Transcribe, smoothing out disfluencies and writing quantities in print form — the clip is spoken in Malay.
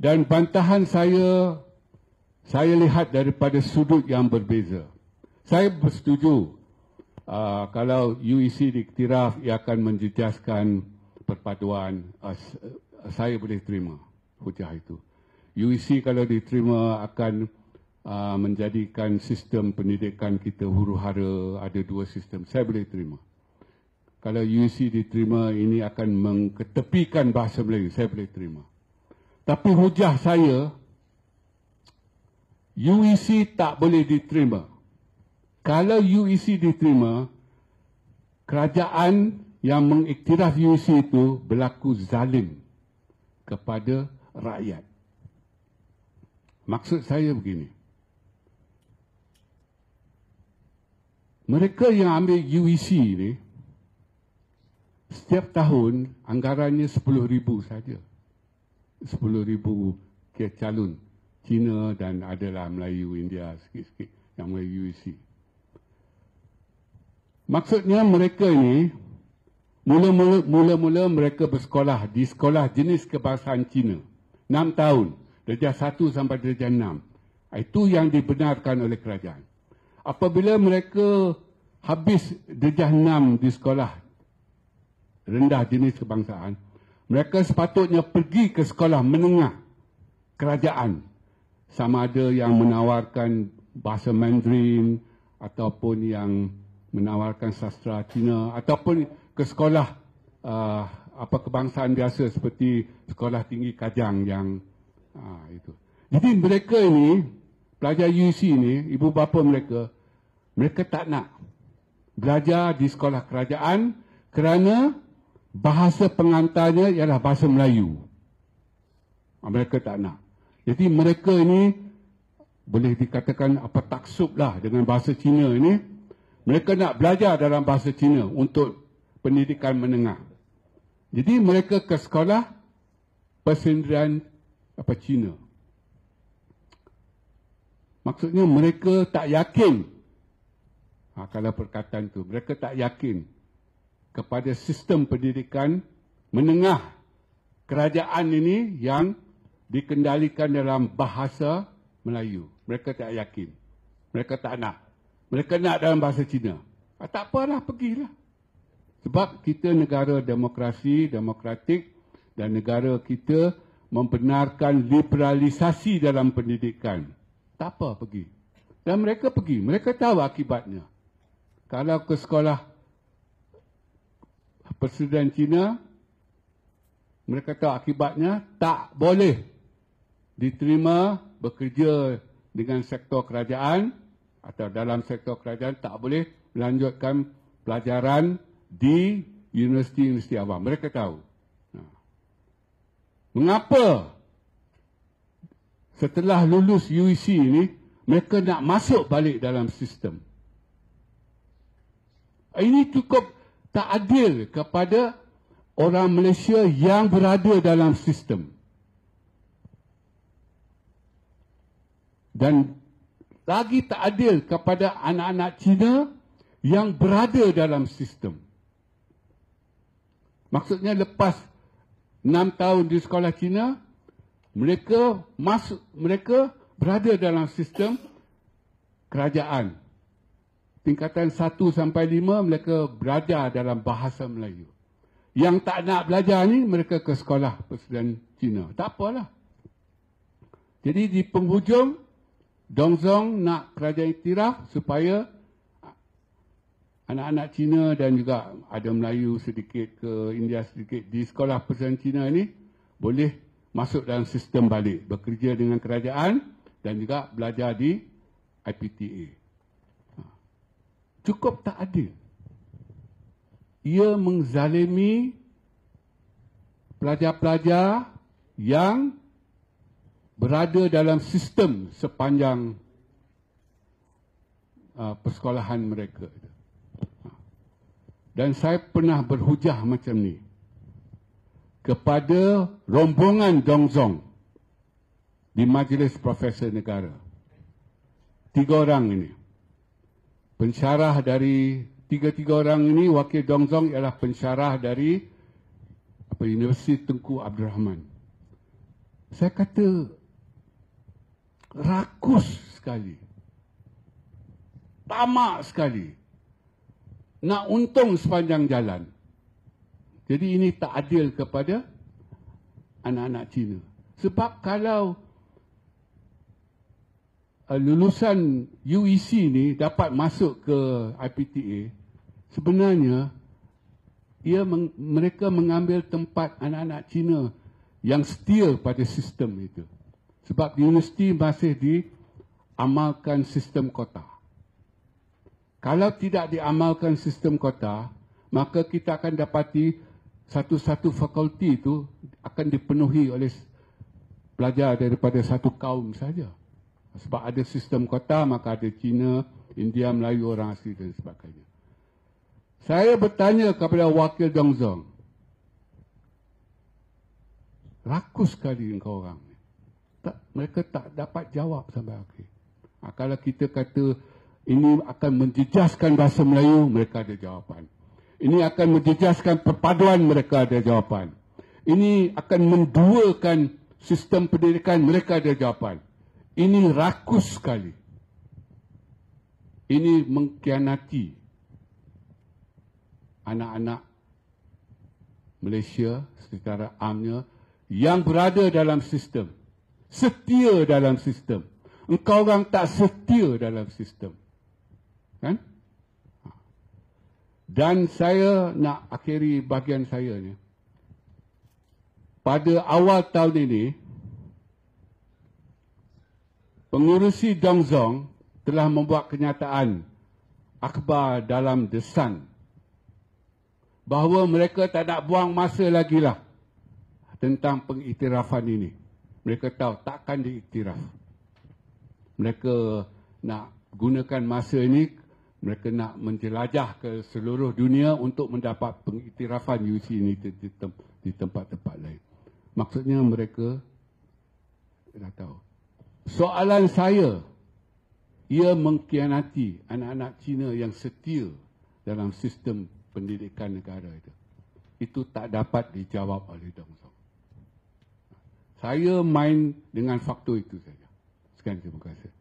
Dan bantahan saya lihat daripada sudut yang berbeza. Saya bersetuju kalau UEC diiktiraf, ia akan menjejaskan perpaduan. Saya boleh terima hujah itu. UEC kalau diterima akan menjadikan sistem pendidikan kita huru-hara, ada dua sistem. Saya boleh terima. Kalau UEC diterima, ini akan mengetepikan bahasa Melayu. Saya boleh terima. Tapi hujah saya, UEC tak boleh diterima. Kalau UEC diterima, kerajaan yang mengiktiraf UEC itu berlaku zalim kepada rakyat. Maksud saya begini. Mereka yang ambil UEC ni, setiap tahun anggarannya 10,000 saja. 10,000 calon Cina dan adalah Melayu, India sikit-sikit yang ambil UEC. Maksudnya mereka ini mula-mula mereka bersekolah di sekolah jenis kebangsaan Cina. 6 tahun. Darjah 1 sampai darjah 6. Itu yang dibenarkan oleh kerajaan. Apabila mereka habis darjah 6 di sekolah rendah jenis kebangsaan, mereka sepatutnya pergi ke sekolah menengah kerajaan. Sama ada yang menawarkan bahasa Mandarin ataupun yang menawarkan sastra Cina ataupun ke sekolah kebangsaan biasa seperti sekolah tinggi Kajang yang itu. Jadi mereka ini, pelajar UEC ini, ibu bapa mereka tak nak belajar di sekolah kerajaan kerana bahasa pengantarnya ialah bahasa Melayu. Mereka tak nak. Jadi mereka ini boleh dikatakan taksub lah dengan bahasa Cina ini. Mereka nak belajar dalam bahasa Cina untuk pendidikan menengah. Jadi mereka ke sekolah persendirian Cina. Maksudnya mereka tak yakin, kalau perkataan itu, mereka tak yakin kepada sistem pendidikan menengah kerajaan ini yang dikendalikan dalam bahasa Melayu. Mereka tak yakin. Mereka tak nak. Mereka nak dalam bahasa Cina. Tak apalah, pergilah. Sebab kita negara demokrasi, demokratik dan negara kita membenarkan liberalisasi dalam pendidikan. Tak apa, pergi. Dan mereka pergi. Mereka tahu akibatnya. Kalau ke sekolah Persendirian Cina, mereka tahu akibatnya tak boleh diterima bekerja dengan sektor kerajaan atau dalam sektor kerajaan, tak boleh melanjutkan pelajaran di universiti-universiti awam. Mereka tahu. Mengapa setelah lulus UEC ini mereka nak masuk balik dalam sistem? Ini cukup tak adil kepada orang Malaysia yang berada dalam sistem. Dan lagi tak adil kepada anak-anak Cina yang berada dalam sistem. Maksudnya lepas 6 tahun di sekolah Cina, mereka berada dalam sistem kerajaan. Tingkatan 1 sampai 5 mereka belajar dalam bahasa Melayu. Yang tak nak belajar ni mereka ke sekolah Persendirian Cina. Tak apalah. Jadi di penghujung Dongzong nak kerajaan iktiraf supaya anak-anak Cina dan juga ada Melayu sedikit ke India sedikit di sekolah Persendirian Cina ini boleh masuk dalam sistem balik, bekerja dengan kerajaan dan juga belajar di IPTA. Cukup tak adil. Ia menzalimi pelajar-pelajar yang berada dalam sistem sepanjang persekolahan mereka. Dan saya pernah berhujah macam ni kepada rombongan Dongzong di Majlis Profesor Negara. 3 orang ini. Pensyarah dari 3 orang ini, wakil Dongzong ialah pensyarah dari Universiti Tengku Abdul Rahman. Saya kata rakus sekali. Tamak sekali. Nak untung sepanjang jalan. Jadi ini tak adil kepada anak-anak Cina. Sebab kalau lulusan UEC ni dapat masuk ke IPTA, sebenarnya mereka mengambil tempat anak-anak Cina yang setia pada sistem itu. Sebab di universiti masih diamalkan sistem kota. Kalau tidak diamalkan sistem kota, maka kita akan dapati satu-satu fakulti itu akan dipenuhi oleh pelajar daripada satu kaum saja. Sebab ada sistem kota, maka ada Cina, India, Melayu, orang asli dan sebagainya. Saya bertanya kepada wakil Dongzong, rakus sekali engkau orang ni. Mereka tak dapat jawab sampai akhir. Kalau kita kata ini akan menjejaskan bahasa Melayu, mereka ada jawapan. Ini akan menjejaskan perpaduan, mereka ada jawapan. Ini akan menduakan sistem pendidikan, mereka ada jawapan. Ini rakus sekali. Ini mengkhianati anak-anak Malaysia secara amnya yang berada dalam sistem. Setia dalam sistem. Engkau orang tak setia dalam sistem. Kan? Dan saya nak akhiri bahagian saya ni. Pada awal tahun ini, pengurusi Dongzong telah membuat kenyataan akhbar dalam The Sun bahawa mereka tak nak buang masa lagi lah tentang pengiktirafan ini. Mereka tahu takkan diiktiraf. Mereka nak gunakan masa ini, mereka nak menjelajah ke seluruh dunia untuk mendapat pengiktirafan UC ini di tempat-tempat lain. Maksudnya mereka dah tahu. Soalan saya, ia mengkhianati anak-anak Cina yang setia dalam sistem pendidikan negara itu. Itu tak dapat dijawab oleh Dongzong. Saya main dengan faktor itu saja. Sekian, terima kasih.